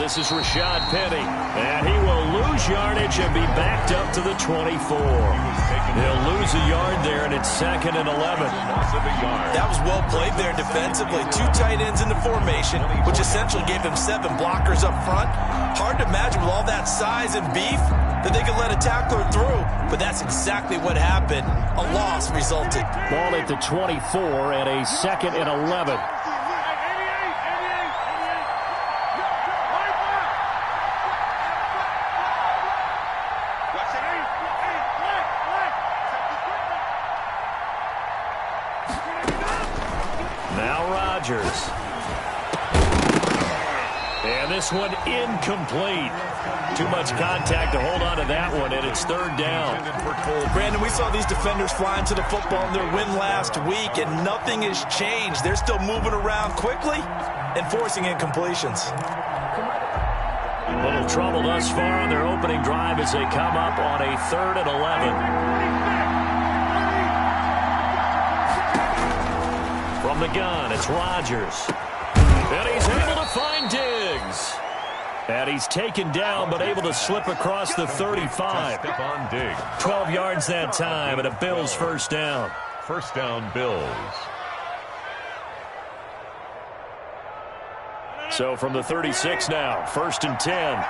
this is Rashad Penny. And he will lose yardage and be backed up to the 24. He'll lose a yard there, and it's 2nd and 11. That was well played there defensively. 2 tight ends in the formation, which essentially gave them 7 blockers up front. Hard to imagine with all that size and beef that they could let a tackler through. But that's exactly what happened. A loss resulted. Ball at the 24 and a 2nd and 11. And this one incomplete. Too much contact to hold on to that one, and it's 3rd down. Brandon, we saw these defenders flying to the football in their win last week, and nothing has changed. They're still moving around quickly and forcing incompletions. A little trouble thus far on their opening drive as they come up on a 3rd and 11. From the gun, it's Rodgers. And he's able to find Diggs. And he's taken down, but able to slip across the 35. 12 yards that time, and a Bills 1st down. 1st down, Bills. So from the 36 now, 1st and 10.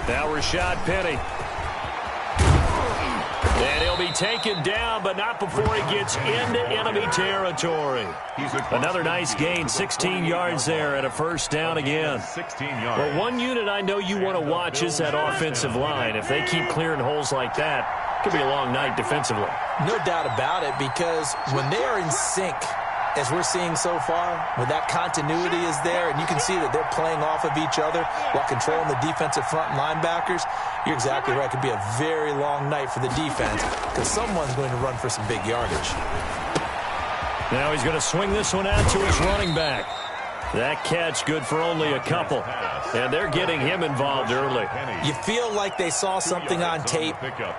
Now Rashad Penny. And he'll be taken down, but not before he gets into enemy territory. Another nice gain, 16 yards there, and a 1st down again. 16 yards. Well, one unit I know you want to watch is that offensive line. If they keep clearing holes like that, it could be a long night defensively. No doubt about it, because when they are in sync, as we're seeing so far, when that continuity is there, and you can see that they're playing off of each other while controlling the defensive front and linebackers, you're exactly right. It could be a very long night for the defense because someone's going to run for some big yardage. Now he's going to swing this one out to his running back. That catch good for only a couple. And they're getting him involved early. You feel like they saw something on tape,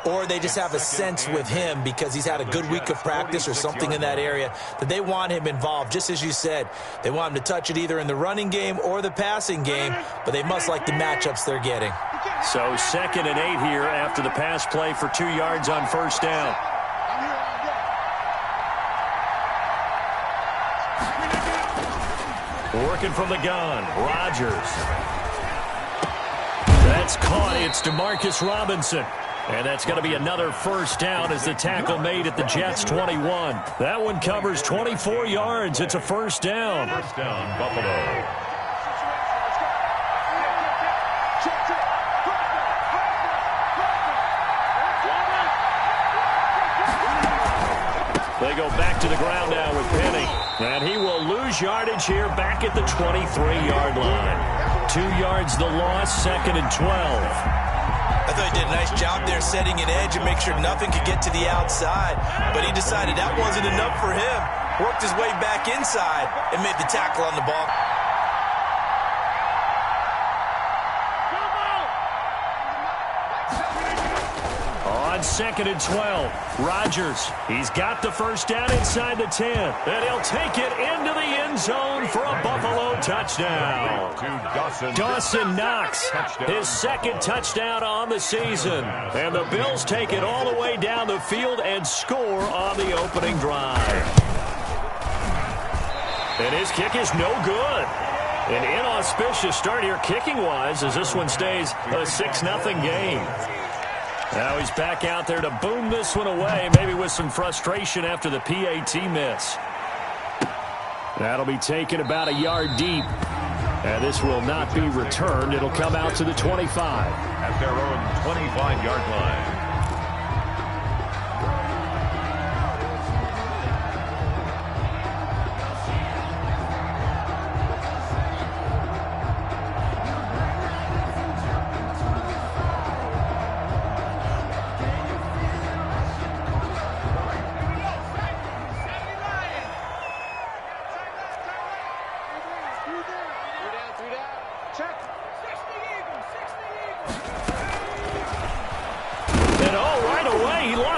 or they just have a sense with him because he's had a good week of practice or something in that area that they want him involved. Just as you said, they want him to touch it either in the running game or the passing game, but they must like the matchups they're getting. So 2nd and 8 here after the pass play for 2 yards on 1st down. Working from the gun, Rodgers. That's caught. It's DeMarcus Robinson. And that's going to be another 1st down as the tackle made at the Jets' 21. That one covers 24 yards. It's a 1st down. 1st down, Buffalo. They go back to the ground now with Penny. And he will lose yardage here back at the 23-yard line. 2 yards the loss, 2nd and 12. I thought he did a nice job there setting an edge and make sure nothing could get to the outside. But he decided that wasn't enough for him. Worked his way back inside and made the tackle on the ball. On 2nd and 12, Rodgers. He's got the 1st down inside the 10. And he'll take it into the end zone for a Buffalo touchdown. Dawson Knox, his 2nd touchdown on the season. And the Bills take it all the way down the field and score on the opening drive. And his kick is no good. An inauspicious start here kicking-wise as this one stays a 6-0 game. Now he's back out there to boom this one away, maybe with some frustration after the PAT miss. That'll be taken about a yard deep. And this will not be returned. It'll come out to the 25. At their own 25-yard line.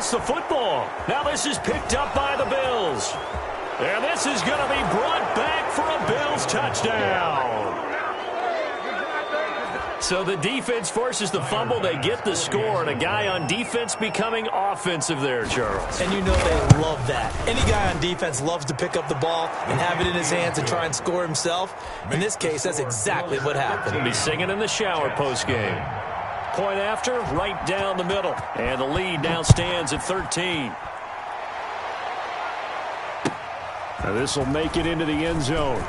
lost the football. Now this is picked up by the Bills. And this is going to be brought back for a Bills touchdown. So the defense forces the fumble. They get the score, and a guy on defense becoming offensive there, Charles. And you know they love that. Any guy on defense loves to pick up the ball and have it in his hands and try and score himself. In this case, that's exactly what happened. He'll be singing in the shower postgame. Point after, right down the middle. And the lead now stands at 13. Now this will make it into the end zone.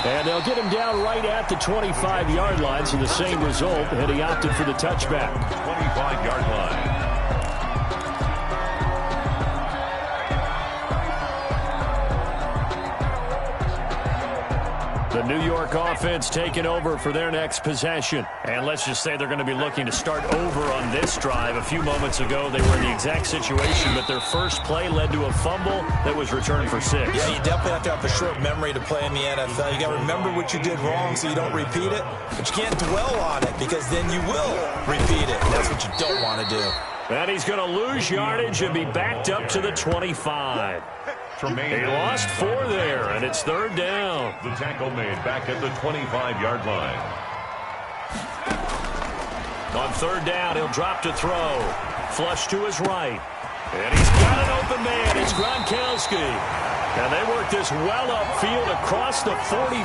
And they'll get him down right at the 25-yard line, so the same result, and he opted for the touchback. 25-yard line. The New York offense taking over for their next possession. And let's just say they're going to be looking to start over on this drive. A few moments ago, they were in the exact situation, but their first play led to a fumble that was returned for 6. Yeah, you definitely have to have a short memory to play in the NFL. You got to remember what you did wrong so you don't repeat it, but you can't dwell on it because then you will repeat it, and that's what you don't want to do. And he's going to lose yardage and be backed up to the 25. He lost 4 there, and it's 3rd down. The tackle made back at the 25-yard line. On 3rd down, he'll drop to throw. Flush to his right. And he's got an open man. It's Gronkowski. And they work this well upfield across the 45.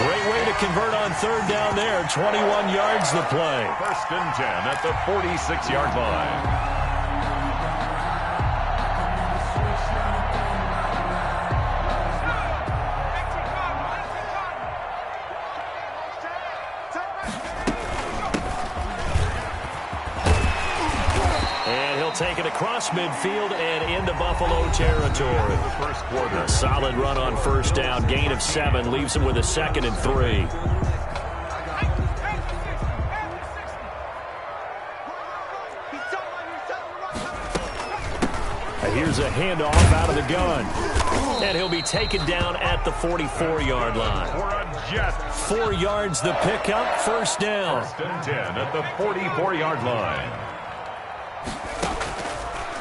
Great way to convert on 3rd down there. 21 yards the play. 1st and 10 at the 46-yard line. Take it across midfield and into Buffalo territory. First quarter. A solid run on 1st down. Gain of 7 leaves him with a 2nd and 3. Here's a handoff out of the gun. And he'll be taken down at the 44-yard line. For a jet. 4 yards the pickup. 1st down. 1st and 10 at the 44-yard line.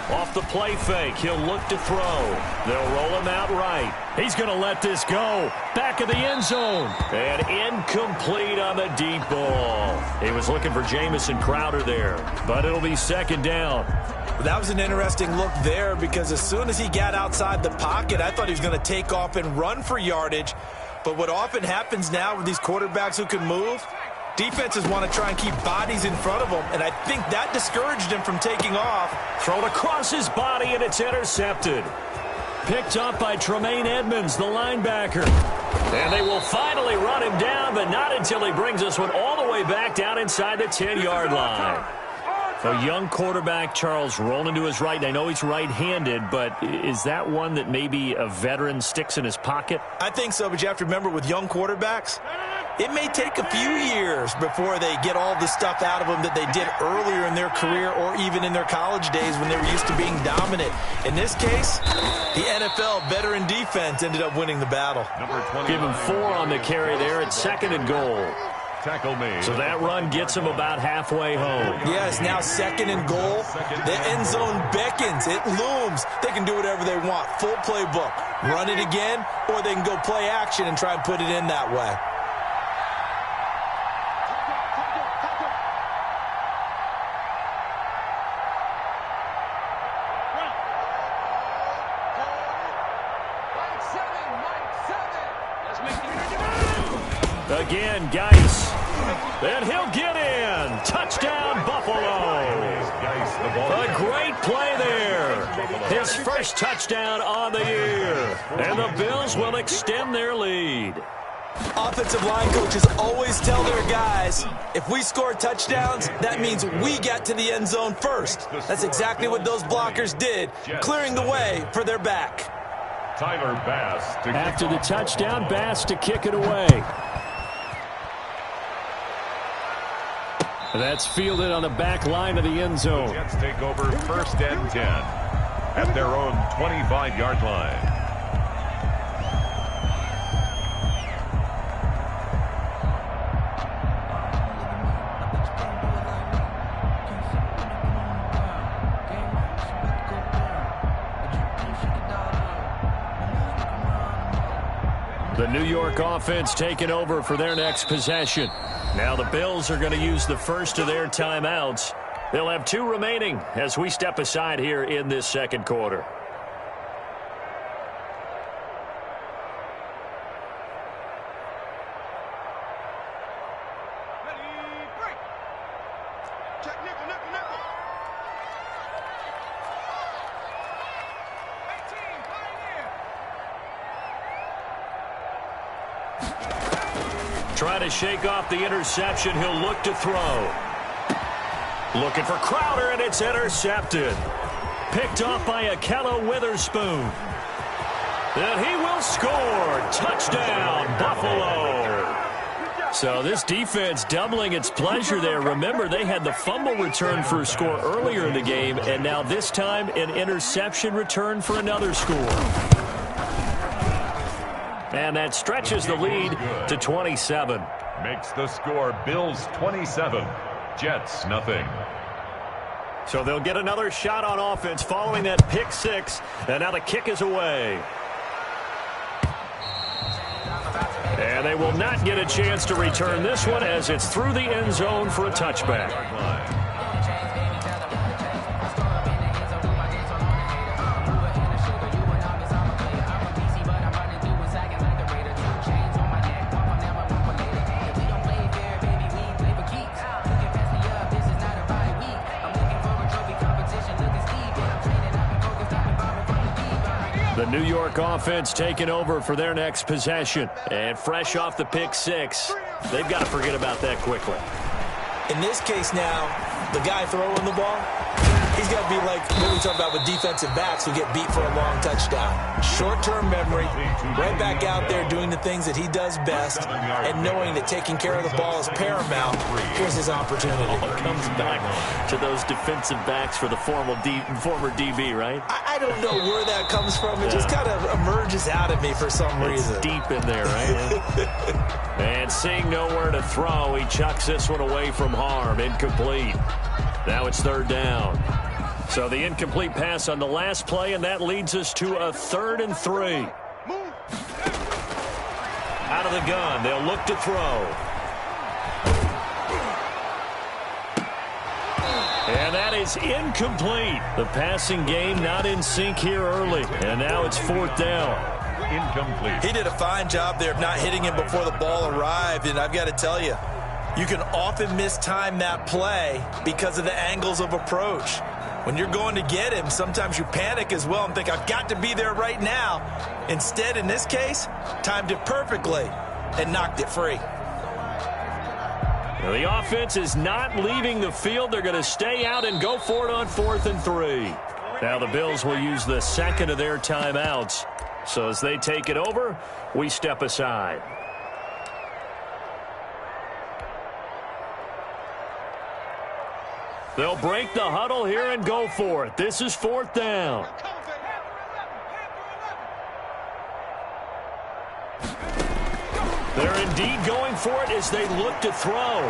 Off the play fake, he'll look to throw. They'll roll him out right. He's going to let this go. Back of the end zone. And incomplete on the deep ball. He was looking for Jamison Crowder there, but it'll be 2nd down. That was an interesting look there because as soon as he got outside the pocket, I thought he was going to take off and run for yardage. But what often happens now with these quarterbacks who can move, defenses want to try and keep bodies in front of them, and I think that discouraged him from taking off. Thrown across his body, and it's intercepted. Picked up by Tremaine Edmonds, the linebacker. And they will finally run him down, but not until he brings this one all the way back down inside the 10-yard line. A young quarterback, Charles, rolling to his right. I know he's right-handed, but is that one that maybe a veteran sticks in his pocket? I think so, but you have to remember with young quarterbacks, it may take a few years before they get all the stuff out of them that they did earlier in their career or even in their college days when they were used to being dominant. In this case, the NFL veteran defense ended up winning the battle. Give him 4 on the carry there. It's 2nd and goal. Tackle made. So that run gets him about halfway home. Yes, now 2nd and goal. The end zone beckons. It looms. They can do whatever they want. Full playbook. Run it again, or they can go play action and try and put it in that way. Again, Geis. And he'll get in. Touchdown, Buffalo. A great play there. His first touchdown on the year. And the Bills will extend their lead. Offensive line coaches always tell their guys, if we score touchdowns, that means we get to the end zone first. That's exactly what those blockers did, clearing the way for their back. Tyler Bass. After the touchdown, Bass to kick it away. That's fielded on the back line of the end zone. The Jets take over 1st and 10 at their own 25-yard line. The New York offense taking over for their next possession. Now the Bills are going to use the first of their timeouts. They'll have 2 remaining as we step aside here in this second quarter. Trying to shake off the interception. He'll look to throw. Looking for Crowder, and it's intercepted. Picked off by Akello Witherspoon. And he will score. Touchdown, Buffalo. So this defense doubling its pleasure there. Remember, they had the fumble return for a score earlier in the game, and now this time an interception return for another score. And that stretches the lead to 27. Makes the score Bills 27, Jets nothing. So they'll get another shot on offense following that pick 6. And now the kick is away. And they will not get a chance to return this one as it's through the end zone for a touchback. The New York offense taking over for their next possession. And fresh off the pick 6, they've got to forget about that quickly. In this case now, the guy throwing the ball, he's got to be like what we talk about with defensive backs who get beat for a long touchdown. Short-term memory, right back out there doing the things that he does best, and knowing that taking care of the ball is paramount. Here's his opportunity. All comes back to those defensive backs for the former DB, right? I don't know where that comes from. It just kind of emerges out of me for some reason. It's deep in there, right? And seeing nowhere to throw, he chucks this one away from harm. Incomplete. Now it's 3rd down. So the incomplete pass on the last play, and that leads us to a 3rd and 3. Out of the gun, they'll look to throw. And that is incomplete. The passing game not in sync here early. And now it's 4th down. Incomplete. He did a fine job there of not hitting him before the ball arrived, and I've got to tell you, you can often mistime that play because of the angles of approach. When you're going to get him, sometimes you panic as well and think, I've got to be there right now. Instead, in this case, timed it perfectly and knocked it free. Now, the offense is not leaving the field. They're going to stay out and go for it on 4th and 3. Now the Bills will use the second of their timeouts. So as they take it over, we step aside. They'll break the huddle here and go for it. This is 4th down. They're indeed going for it as they look to throw.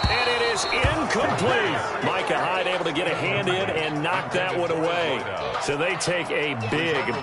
And it is incomplete. Micah Hyde able to get a hand in and knock that one away. So they take a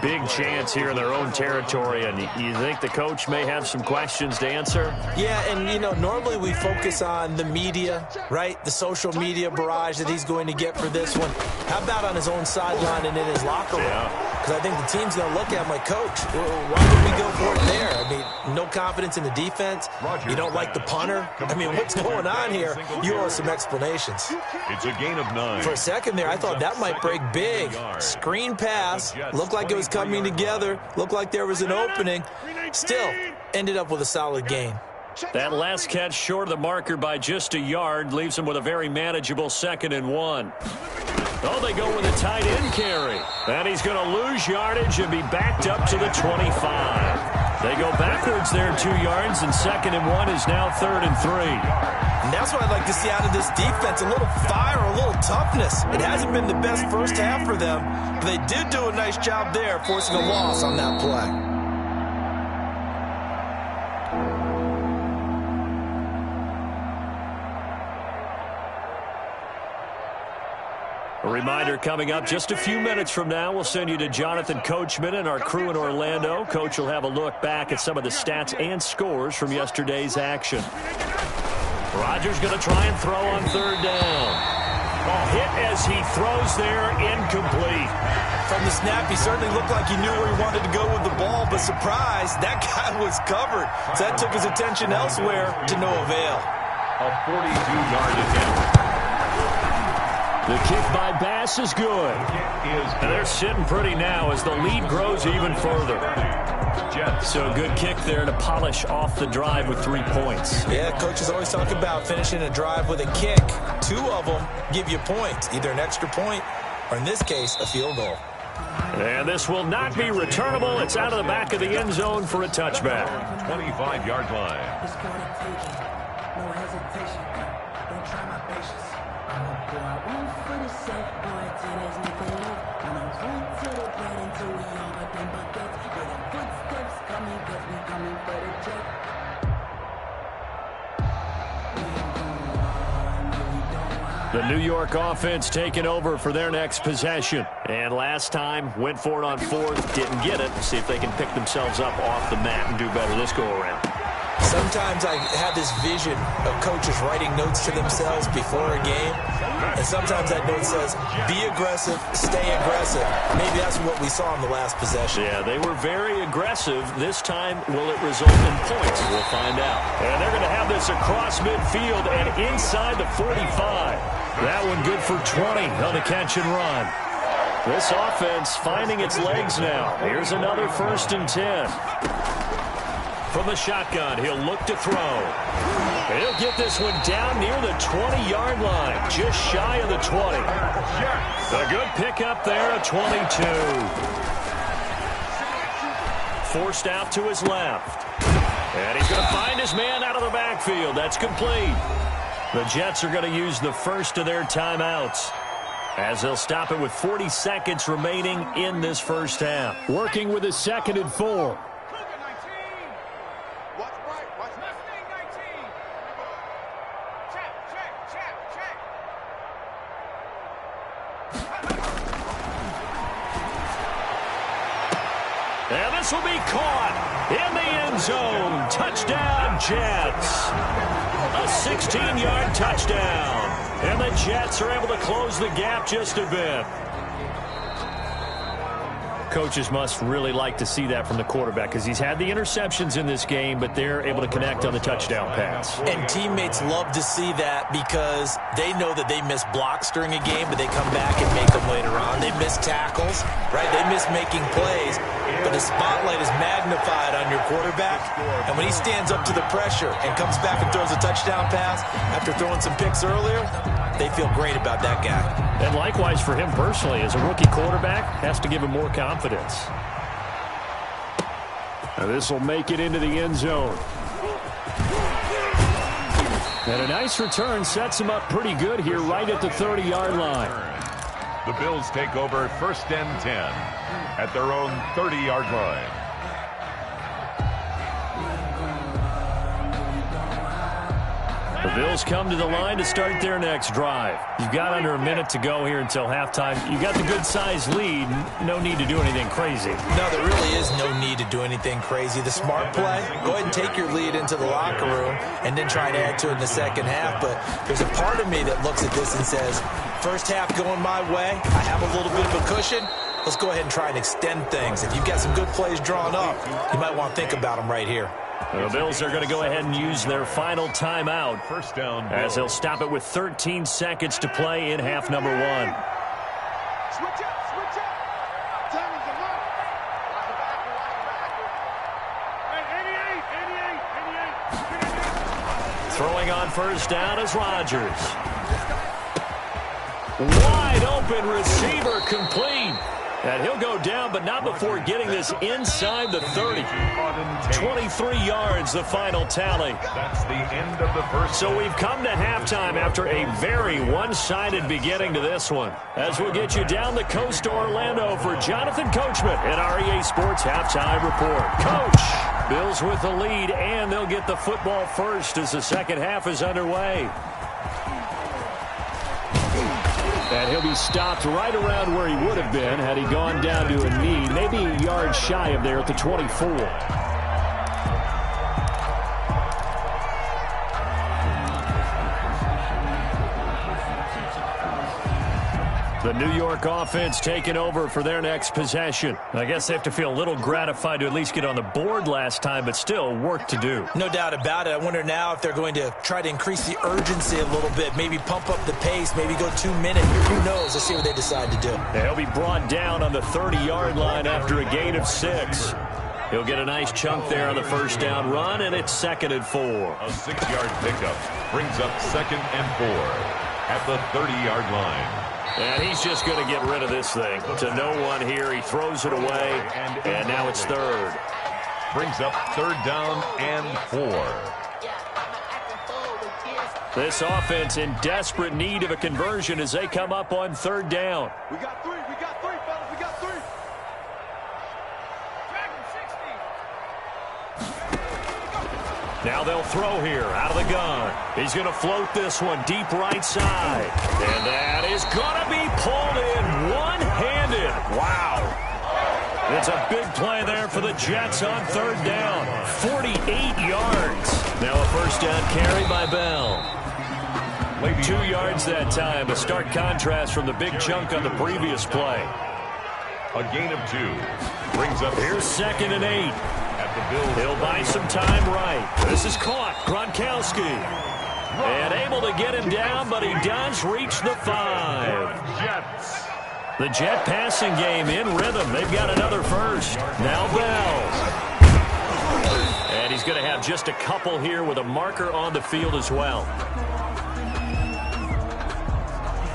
big chance here in their own territory. And you think the coach may have some questions to answer? Yeah, and, you know, normally we focus on the media, right? The social media barrage that he's going to get for this one. How about on his own sideline and in his locker room? Because I think the team's going to look at him like, Coach, why would we go for it there? I mean, no confidence in the defense. You don't like the punter. I mean, what's going on here? You owe us some explanations. It's a gain of 9. For a second there, I thought that might break big. Screen pass. Looked like it was coming together. Looked like there was an opening. Still, ended up with a solid gain. That last catch short of the marker by just a yard leaves him with a very manageable 2nd and 1. Oh, they go with a tight end carry. And he's going to lose yardage and be backed up to the 25. They go backwards there 2 yards, and 2nd and 1 is now 3rd and 3. And that's what I'd like to see out of this defense, a little fire, a little toughness. It hasn't been the best first half for them, but they did do a nice job there forcing a loss on that play. A reminder coming up just a few minutes from now, we'll send you to Jonathan Coachman and our crew in Orlando. Coach will have a look back at some of the stats and scores from yesterday's action. Rodgers going to try and throw on third down. Hit as he throws there, incomplete. From the snap, he certainly looked like he knew where he wanted to go with the ball, but surprise, that guy was covered. So that took his attention elsewhere to no avail. A 42-yard attempt. The kick by Bass is good. And they're sitting pretty now as the lead grows even further. So a good kick there to polish off the drive with 3 points. Yeah, coaches always talk about finishing a drive with a kick. 2 of them give you points, either an extra point or, in this case, a field goal. And this will not be returnable. It's out of the back of the end zone for a touchback. 25-yard line. No hesitation. Don't try my patience. I'm a boy. I won't for the safe boy till there's nothing left. And I'm going to the bread until we all got them buckets. Yeah, the footsteps coming, cause we coming for the check. The New York offense taking over for their next possession. And last time, went for it on fourth, didn't get it. See if they can pick themselves up off the mat and do better this go-around. Sometimes I have this vision of coaches writing notes to themselves before a game, and sometimes that note says, be aggressive, stay aggressive. Maybe that's what we saw in the last possession. Yeah, they were very aggressive. This time, will it result in points? We'll find out. And they're going to have this across midfield and inside the 45. That one good for 20 on the catch and run. This offense finding its legs now. Here's another 1st and 10. From the shotgun, he'll look to throw. And he'll get this one down near the 20-yard line, just shy of the 20. A good pickup there, a 22. Forced out to his left. And he's going to find his man out of the backfield. That's complete. The Jets are going to use the first of their timeouts, as they'll stop it with 40 seconds remaining in this first half. Working with a 2nd and 4. And this will be caught in the end zone. Touchdown, Jets. A 16-yard touchdown. And the Jets are able to close the gap just a bit. Coaches must really like to see that from the quarterback because he's had the interceptions in this game, but they're able to connect on the touchdown pass. And teammates love to see that because they know that they miss blocks during a game, but they come back and make them later on. They miss tackles, right? They miss making plays, but the spotlight is magnified on your quarterback. And when he stands up to the pressure and comes back and throws a touchdown pass after throwing some picks earlier, they feel great about that guy. And likewise for him personally, as a rookie quarterback, has to give him more confidence. Now this will make it into the end zone. And a nice return sets him up pretty good here right at the 30-yard line. The Bills take over 1st and 10 at their own 30-yard line. The Bills come to the line to start their next drive. You've got under a minute to go here until halftime. You got the good-sized lead. No need to do anything crazy. No, there really is no need to do anything crazy. The smart play, go ahead and take your lead into the locker room and then try and add to it in the second half. But there's a part of me that looks at this and says, first half going my way, I have a little bit of a cushion. Let's go ahead and try and extend things. If you've got some good plays drawn up, you might want to think about them right here. The Bills are going to go ahead and use their final timeout. First down, as they'll stop it with 13 seconds to play in half number 1. Switch up, switch up. Time is up. Hey, 88. Throwing on first down is Rodgers. Wide open receiver complete. And he'll go down, but not before getting this inside the 30. 23 yards, the final tally. That's the end of the first. So we've come to halftime after a very one-sided beginning to this one. As we'll get you down the coast to Orlando for Jonathan Coachman at our EA Sports Halftime Report. Coach, Bills with the lead, and they'll get the football first as the second half is underway. And he'll be stopped right around where he would have been had he gone down to a knee, maybe a yard shy of there at the 24. The New York offense taking over for their next possession. I guess they have to feel a little gratified to at least get on the board last time, but still work to do. No doubt about it. I wonder now if they're going to try to increase the urgency a little bit, maybe pump up the pace, maybe go 2 minutes. Who knows? Let's see what they decide to do. He'll be brought down on the 30-yard line after a gain of 6. He'll get a nice chunk there on the first down run, and it's 2nd and 4. A 6-yard pickup brings up 2nd and 4 at the 30-yard line. And he's just going to get rid of this thing. To no one here. He throws it away, and now it's 3rd. Brings up 3rd down and 4. This offense in desperate need of a conversion as they come up on 3rd down. We got 3, fellas, we got 3. Now they'll throw here out of the gun. He's going to float this one deep right side. And that is going to be pulled in one-handed. Wow. It's a big play there for the Jets on 3rd down. 48 yards. Now a first down carry by Bell. 2 yards that time. A stark contrast from the big chunk on the previous play. A gain of 2. Brings up. Here's 2nd and 8. He'll buy some time right. This is caught. Gronkowski. And able to get him down, but he does reach the 5. Jets. The Jet passing game in rhythm. They've got another first. Now Bell. And he's going to have just a couple here with a marker on the field as well.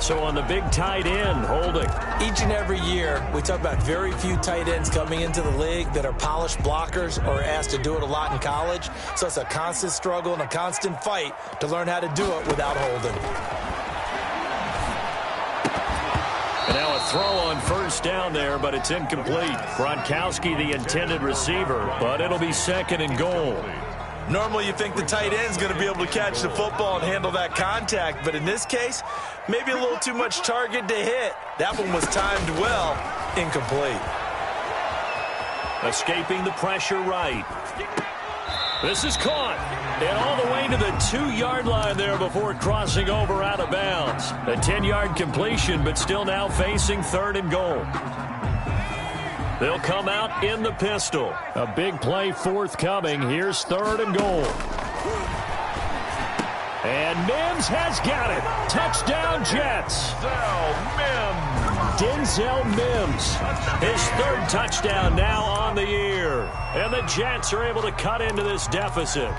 So on the big tight end, holding. Each and every year, we talk about very few tight ends coming into the league that are polished blockers or asked to do it a lot in college. So it's a constant struggle and a constant fight to learn how to do it without holding. And now a throw on first down there, but it's incomplete. Gronkowski, the intended receiver, but it'll be 2nd and goal. Normally you think the tight end's going to be able to catch the football and handle that contact, but in this case, maybe a little too much target to hit. That one was timed well, incomplete. Escaping the pressure right. This is caught. And all the way to the 2-yard line there before crossing over out of bounds. A 10-yard completion, but still now facing 3rd and goal. They'll come out in the pistol. A big play forthcoming. Here's 3rd and goal. And Mims has got it. Touchdown, Jets. Denzel Mims. His 3rd touchdown now on the year. And the Jets are able to cut into this deficit.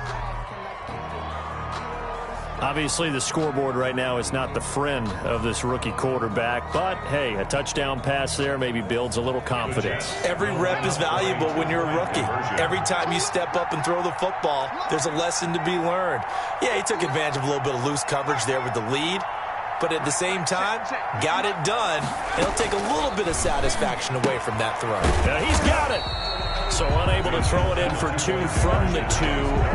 Obviously, the scoreboard right now is not the friend of this rookie quarterback. But, hey, a touchdown pass there maybe builds a little confidence. Every rep is valuable when you're a rookie. Every time you step up and throw the football, there's a lesson to be learned. Yeah, he took advantage of a little bit of loose coverage there with the lead. But at the same time, got it done. And he'll take a little bit of satisfaction away from that throw. He's got it. So unable to throw it in for 2 from the 2.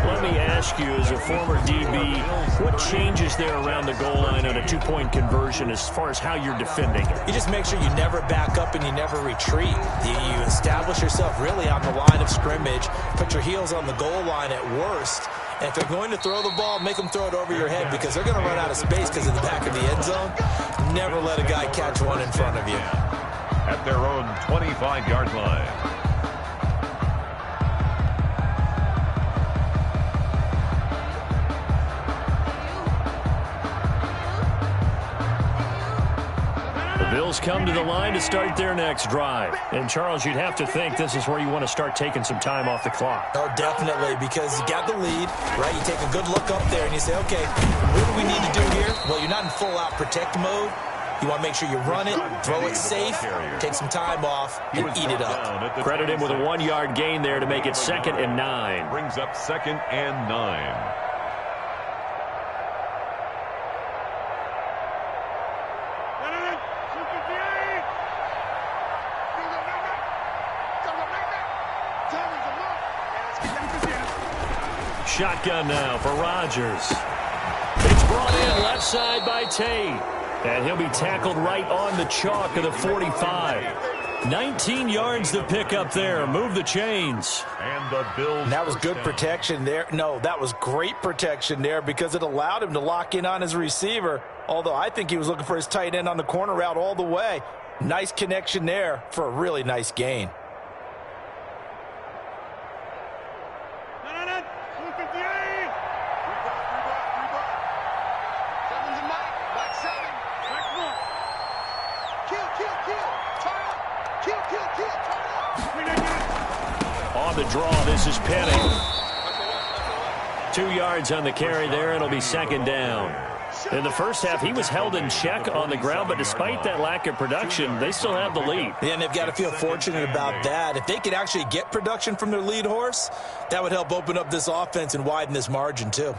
Let me ask you, as a former DB, what changes there around the goal line on a 2-point conversion as far as how you're defending it? You just make sure you never back up and you never retreat. You establish yourself really on the line of scrimmage, put your heels on the goal line at worst. And if they're going to throw the ball, make them throw it over your head because they're going to run out of space because of the back of the end zone. Never let a guy catch one in front of you. At their own 25-yard line. Bills come to the line to start their next drive. And, Charles, you'd have to think this is where you want to start taking some time off the clock. Oh, definitely, because you got the lead, right? You take a good look up there and you say, okay, what do we need to do here? Well, you're not in full-out protect mode. You want to make sure you run it, throw it safe, take some time off, and eat it up. Credit him with a 1-yard gain there to make it 2nd and 9. Brings up 2nd and 9. Shotgun now for Rodgers. It's brought in left side by Tate. And he'll be tackled right on the chalk of the 45. 19 yards to pick up there. Move the chains. And the Bills. And that was good protection there. No, that was great protection there because it allowed him to lock in on his receiver. Although I think he was looking for his tight end on the corner route all the way. Nice connection there for a really nice gain. On the draw, this is Penny. 2 yards on the carry there. It'll be second down. In the first half, he was held in check on the ground, but despite that lack of production, they still have the lead. Yeah, and they've got to feel fortunate about that. If they could actually get production from their lead horse, that would help open up this offense and widen this margin too.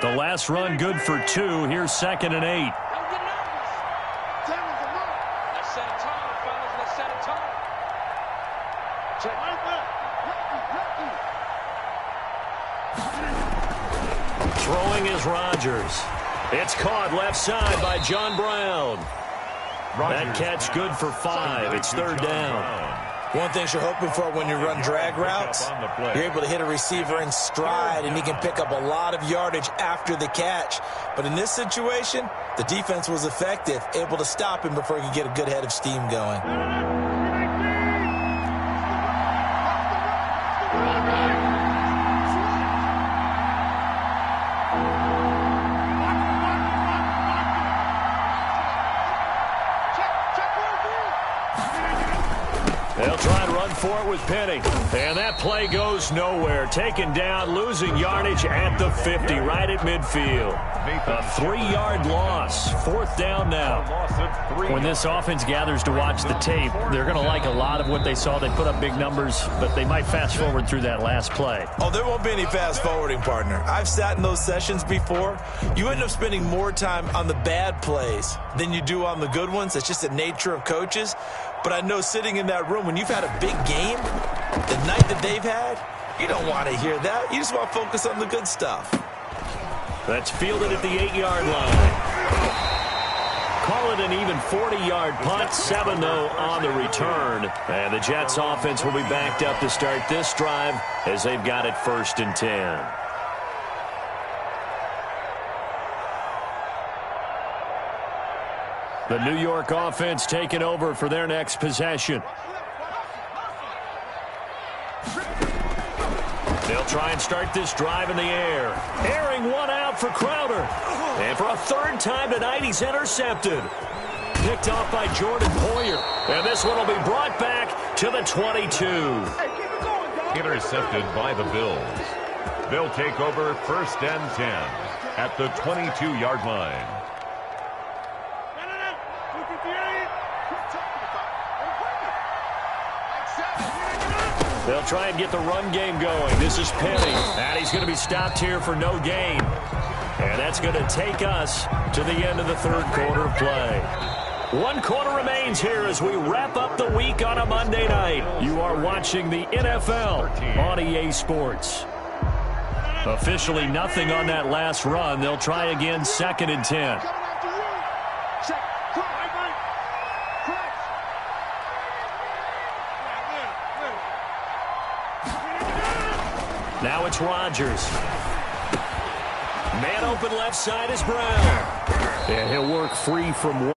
The last run good for 2. Here's 2nd and 8. Throwing is Rodgers. It's caught left side by John Brown. That catch good for 5. It's 3rd down. One thing you're hoping for when you run drag routes, you're able to hit a receiver in stride, and he can pick up a lot of yardage after the catch. But in this situation, the defense was effective, able to stop him before he could get a good head of steam going. They'll try and run for it with Penny. And that play goes nowhere. Taken down, losing yardage at the 50, right at midfield. A 3-yard loss. 4th down now. When this offense gathers to watch the tape, they're going to like a lot of what they saw. They put up big numbers, but they might fast forward through that last play. Oh, there won't be any fast forwarding, partner. I've sat in those sessions before. You end up spending more time on the bad plays than you do on the good ones. It's just the nature of coaches. But I know sitting in that room, when you've had a big game, the night that they've had, you don't want to hear that. You just want to focus on the good stuff. That's fielded at the 8-yard line. Call it an even 40-yard punt. 7, though, on the return. And the Jets offense will be backed up to start this drive as they've got it 1st and 10. The New York offense taking over for their next possession. They'll try and start this drive in the air. Airing one out for Crowder. And for a 3rd time tonight, he's intercepted. Picked off by Jordan Poyer. And this one will be brought back to the 22. Intercepted by the Bills. They'll take over 1st and 10 at the 22-yard line. They'll try and get the run game going. This is Penny. And he's going to be stopped here for no gain. And that's going to take us to the end of the 3rd quarter of play. 1 quarter remains here as we wrap up the week on a Monday night. You are watching the NFL on EA Sports. Officially nothing on that last run. They'll try again 2nd and 10. Now it's Rodgers. Man open left side is Brown. And he'll work free from